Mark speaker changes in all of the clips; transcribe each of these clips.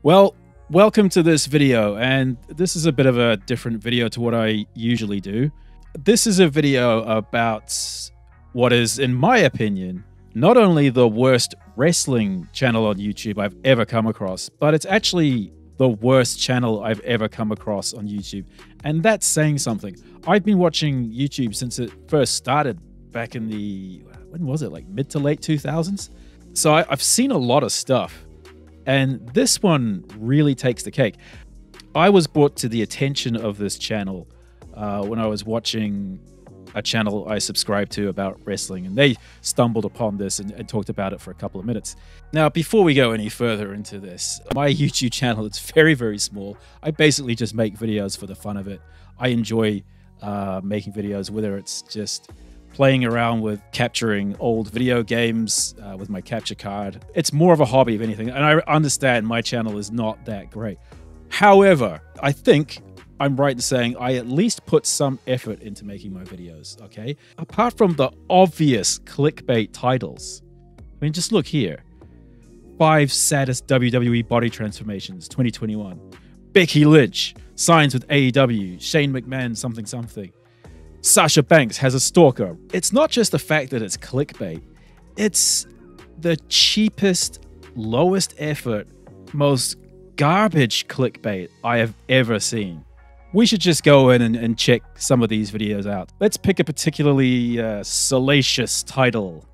Speaker 1: Well, welcome to this video, and this is a bit of a different video to what I usually do. This is a video about what is, in my opinion, not only the worst wrestling channel on YouTube I've ever come across, but it's actually the worst channel I've ever come across on YouTube. And that's saying something. I've been watching YouTube since it first started back in the, when was it, like mid to late 2000s? So I've seen a lot of stuff. And this one really takes the cake. I was brought to the attention of this channel when I was watching a channel I subscribed to about wrestling, and they stumbled upon this and talked about it for a couple of minutes. Now, before we go any further into this, my YouTube channel, it's very, very small. I basically just make videos for the fun of it. I enjoy making videos, whether it's just playing around with capturing old video games with my capture card. It's more of a hobby of anything, and I understand my channel is not that great. However, I think I'm right in saying I at least put some effort into making my videos, okay? Apart from the obvious clickbait titles. I mean, just look here. 5 saddest WWE body transformations, 2021. Becky Lynch signs with AEW. Shane McMahon something something. Sasha Banks has a stalker. It's not just the fact that it's clickbait. It's the cheapest, lowest effort, most garbage clickbait I have ever seen. We should just go in and check some of these videos out. Let's pick a particularly salacious title.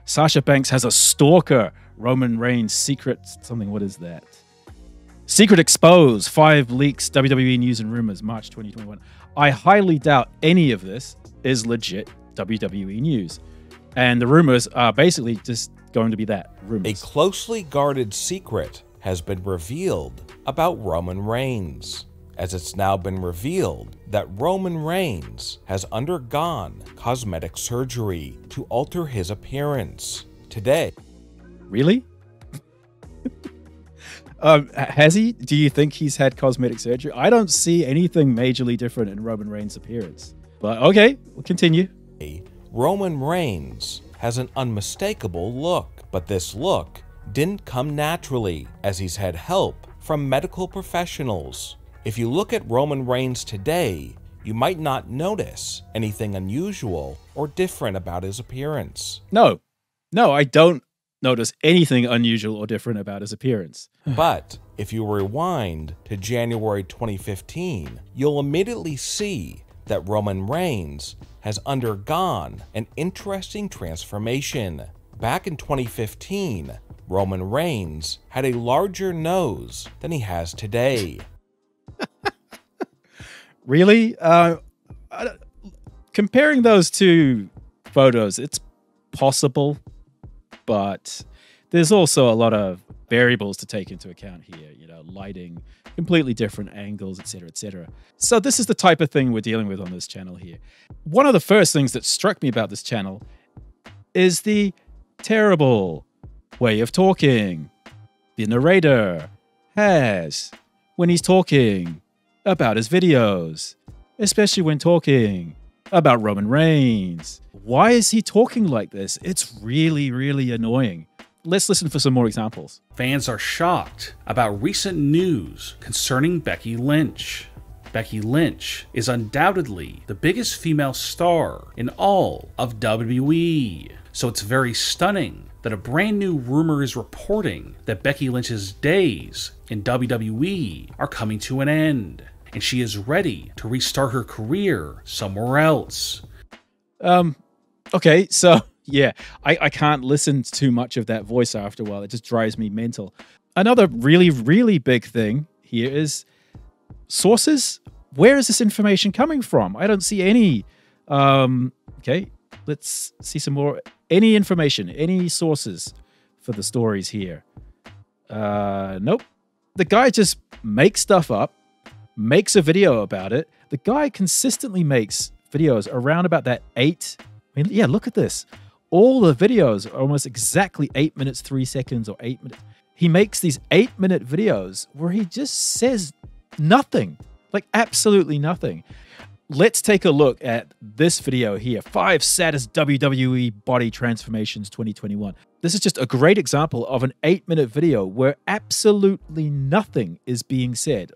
Speaker 1: Sasha Banks has a stalker. Roman Reigns secret something. What is that? Secret exposed. 5 leaks. WWE news and rumors. March 2021. I highly doubt any of this is legit WWE news. And the rumors are basically just going to be that, rumors.
Speaker 2: A closely guarded secret has been revealed about Roman Reigns, as it's now been revealed that Roman Reigns has undergone cosmetic surgery to alter his appearance today.
Speaker 1: Really? Has he? Do you think he's had cosmetic surgery? I don't see anything majorly different in Roman Reigns' appearance. But okay, we'll continue.
Speaker 2: Roman Reigns has an unmistakable look, but this look didn't come naturally, as he's had help from medical professionals. If you look at Roman Reigns today, you might not notice anything unusual or different about his appearance.
Speaker 1: No, I don't notice anything unusual or different about his appearance.
Speaker 2: But if you rewind to January 2015, you'll immediately see that Roman Reigns has undergone an interesting transformation. Back in 2015, Roman Reigns had a larger nose than he has today.
Speaker 1: Really? Comparing those two photos, it's possible, but there's also a lot of variables to take into account here, you know, lighting, completely different angles, etc., etc. So this is the type of thing we're dealing with on this channel here. One of the first things that struck me about this channel is the terrible way of talking the narrator has when he's talking about his videos, especially when talking about Roman Reigns. Why is he talking like this? It's really, really annoying. Let's listen for some more examples.
Speaker 3: Fans are shocked about recent news concerning Becky Lynch. Becky Lynch is undoubtedly the biggest female star in all of WWE. So it's very stunning that a brand new rumor is reporting that Becky Lynch's days in WWE are coming to an end, and she is ready to restart her career somewhere else.
Speaker 1: Okay, so yeah, I can't listen to too much of that voice after a while. It just drives me mental. Another really, really big thing here is sources. Where is this information coming from? I don't see any. Okay, let's see some more. Any information, any sources for the stories here. Nope. The guy just makes stuff up, makes a video about it. The guy consistently makes videos around about that 8. I mean, yeah, look at this. All the videos are almost exactly 8 minutes, 3 seconds, or 8 minutes. He makes these 8-minute videos where he just says nothing, like absolutely nothing. let's take a look at this video here. 5 saddest WWE body transformations 2021. This is just a great example of an 8-minute video where absolutely nothing is being said.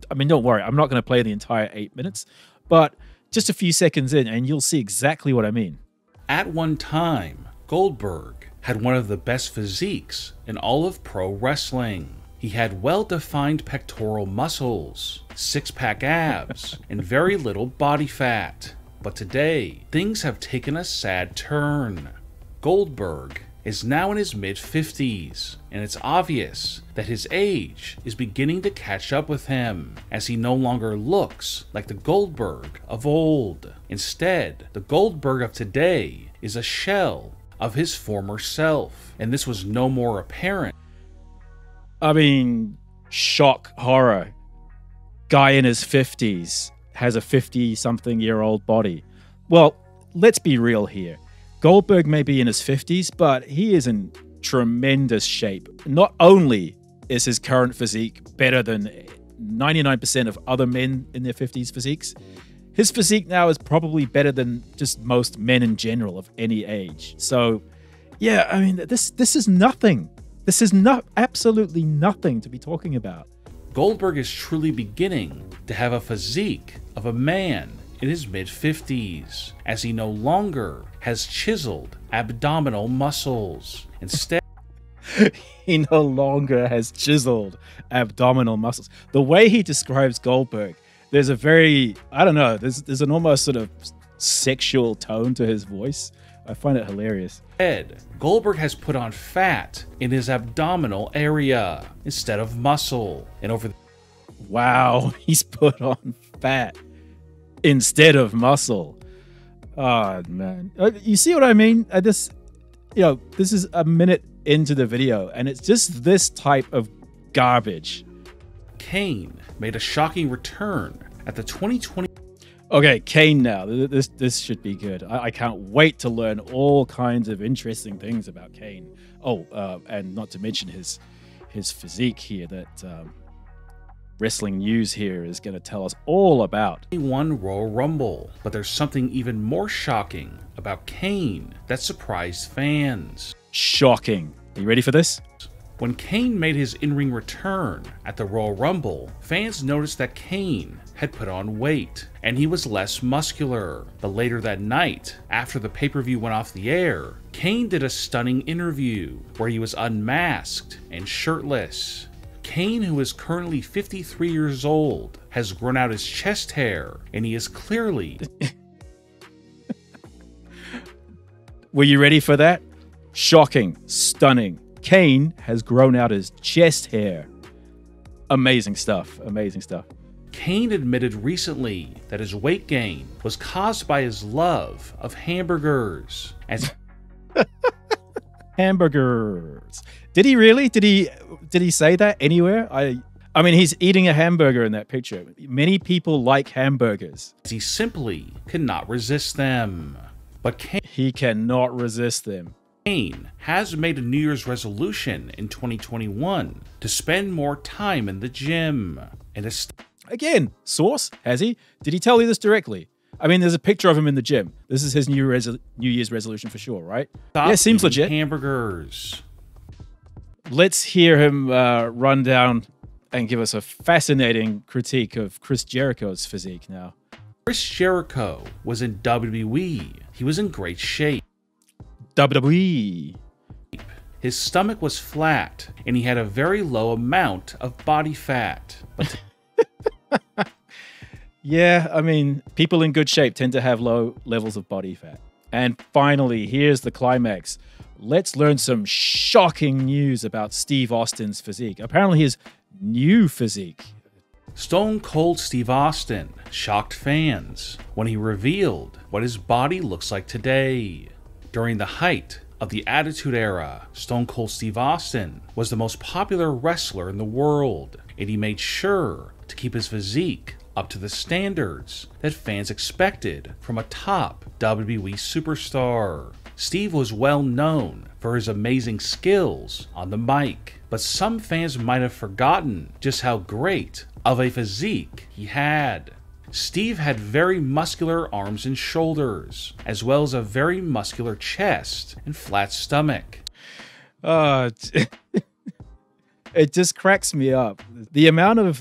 Speaker 1: I mean, don't worry, I'm not going to play the entire 8 minutes, but just a few seconds in and you'll see exactly what I mean.
Speaker 3: At one time, Goldberg had one of the best physiques in all of pro wrestling. He had well-defined pectoral muscles, six-pack abs, and very little body fat. But today, things have taken a sad turn. Goldberg is now in his mid-50s, and it's obvious that his age is beginning to catch up with him, as he no longer looks like the Goldberg of old. Instead, the Goldberg of today is a shell of his former self, and this was no more apparent.
Speaker 1: I mean, shock, horror. Guy in his 50s has a 50-something-year-old body. Well, let's be real here. Goldberg may be in his 50s, but he is in tremendous shape. Not only is his current physique better than 99% of other men in their 50s physiques, his physique now is probably better than just most men in general of any age. So, yeah, I mean, this is nothing. This is absolutely nothing to be talking about.
Speaker 3: Goldberg is truly beginning to have a physique of a man in his mid-50s, as he no longer has chiseled abdominal muscles. Instead,
Speaker 1: he no longer has chiseled abdominal muscles. The way he describes Goldberg, there's a very, I don't know, there's an almost sort of sexual tone to his voice. I find it hilarious.
Speaker 3: Goldberg has put on fat in his abdominal area instead of muscle. And
Speaker 1: wow, he's put on fat instead of muscle. Oh, man. You see what I mean? This is a minute into the video, and it's just this type of garbage.
Speaker 3: Kane made a shocking return at the 2020.
Speaker 1: Okay, Kane now. This should be good. I can't wait to learn all kinds of interesting things about Kane. Oh, and not to mention his physique here that Wrestling News here is going to tell us all about.
Speaker 3: He won Royal Rumble, but there's something even more shocking about Kane that surprised fans.
Speaker 1: Shocking. Are you ready for this?
Speaker 3: When Kane made his in-ring return at the Royal Rumble, fans noticed that Kane had put on weight, and he was less muscular. But later that night, after the pay-per-view went off the air, Kane did a stunning interview where he was unmasked and shirtless. Kane, who is currently 53 years old, has grown out his chest hair, and he is clearly...
Speaker 1: Were you ready for that? Shocking, stunning. Kane has grown out his chest hair. Amazing stuff. Amazing stuff.
Speaker 3: Kane admitted recently that his weight gain was caused by his love of hamburgers.
Speaker 1: Hamburgers. Did he really? Did he say that anywhere? I mean, he's eating a hamburger in that picture. Many people like hamburgers.
Speaker 3: He simply cannot resist them. But
Speaker 1: he cannot resist them.
Speaker 3: Kane has made a New Year's resolution in 2021 to spend more time in the gym. And
Speaker 1: again, source, has he? Did he tell you this directly? I mean, there's a picture of him in the gym. This is his New Year's resolution for sure, right? Yeah, seems legit.
Speaker 3: Hamburgers.
Speaker 1: Let's hear him run down and give us a fascinating critique of Chris Jericho's physique now.
Speaker 3: Chris Jericho was in WWE. He was in great shape.
Speaker 1: WWE.
Speaker 3: His stomach was flat, and he had a very low amount of body fat. But
Speaker 1: yeah, I mean, people in good shape tend to have low levels of body fat. And finally, here's the climax. Let's learn some shocking news about Steve Austin's physique. Apparently his new physique.
Speaker 3: Stone Cold Steve Austin shocked fans when he revealed what his body looks like today. During the height of the Attitude Era, Stone Cold Steve Austin was the most popular wrestler in the world, and he made sure to keep his physique up to the standards that fans expected from a top WWE superstar. Steve was well known for his amazing skills on the mic, but some fans might have forgotten just how great of a physique he had. Steve had very muscular arms and shoulders, as well as a very muscular chest and flat stomach.
Speaker 1: It just cracks me up. The amount of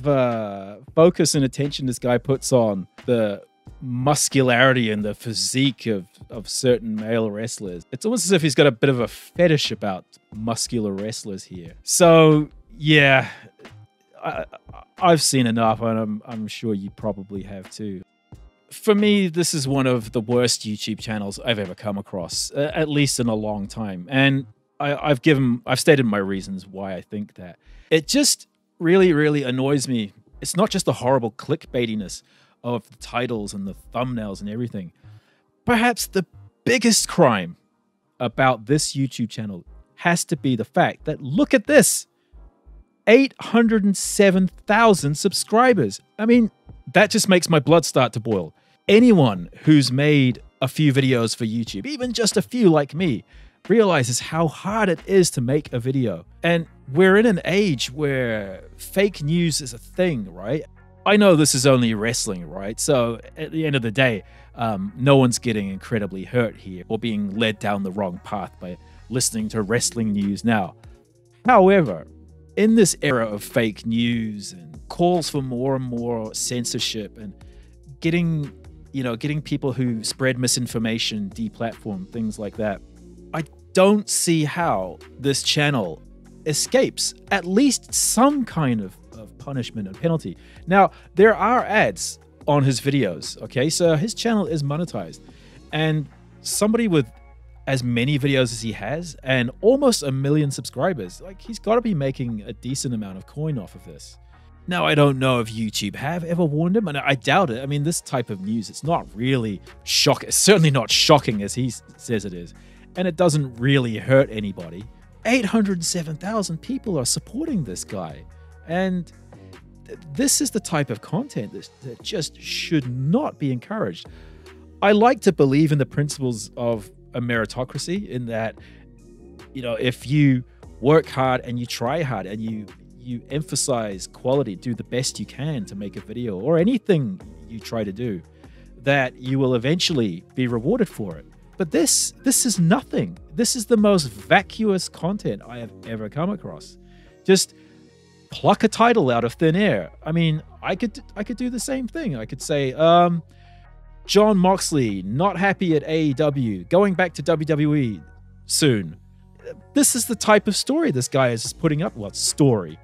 Speaker 1: focus and attention this guy puts on the muscularity and the physique of certain male wrestlers. It's almost as if he's got a bit of a fetish about muscular wrestlers here. So, yeah, I've seen enough, and I'm sure you probably have too. For me, this is one of the worst YouTube channels I've ever come across, at least in a long time. And I've stated my reasons why I think that. It just really, really annoys me. It's not just the horrible clickbaitiness of the titles and the thumbnails and everything. Perhaps the biggest crime about this YouTube channel has to be the fact that, look at this, 807,000 subscribers. I mean, that just makes my blood start to boil. Anyone who's made a few videos for YouTube, even just a few like me, realizes how hard it is to make a video. And we're in an age where fake news is a thing, right? I know this is only wrestling, right? So at the end of the day, no one's getting incredibly hurt here or being led down the wrong path by listening to Wrestling News Now. However, in this era of fake news and calls for more and more censorship and getting people who spread misinformation deplatformed, things like that, I don't see how this channel escapes at least some kind of punishment and penalty. Now, there are ads on his videos, okay? So his channel is monetized. And somebody with as many videos as he has and almost 1 million subscribers, like, he's got to be making a decent amount of coin off of this. Now, I don't know if YouTube have ever warned him, and I doubt it. I mean, this type of news, it's not really shocking. It's certainly not shocking as he says it is. And it doesn't really hurt anybody. 807,000 people are supporting this guy. And this is the type of content that just should not be encouraged. I like to believe in the principles of a meritocracy, in that, if you work hard and you try hard and you emphasize quality, do the best you can to make a video or anything you try to do, that you will eventually be rewarded for it. But this is nothing. This is the most vacuous content I have ever come across. Just pluck a title out of thin air. I mean, I could do the same thing. I could say, John Moxley not happy at AEW, going back to WWE soon. This is the type of story this guy is putting up. Well, story.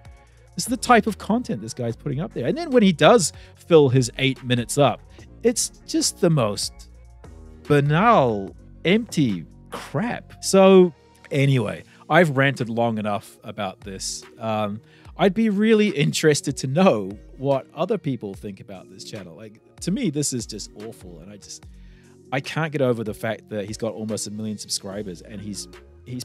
Speaker 1: This is the type of content this guy's putting up there. And then when he does fill his 8 minutes up, it's just the most banal, empty crap. So anyway, I've ranted long enough about this. I'd be really interested to know what other people think about this channel. Like, to me, this is just awful. And I can't get over the fact that he's got almost 1 million subscribers and he's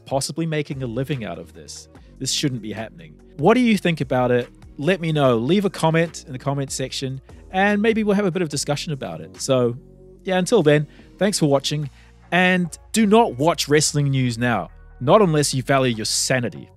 Speaker 1: possibly making a living out of this. This shouldn't be happening. What do you think about it? Let me know. Leave a comment in the comment section and maybe we'll have a bit of discussion about it. So yeah, until then, thanks for watching, and do not watch Wrestling News Now. Not unless you value your sanity.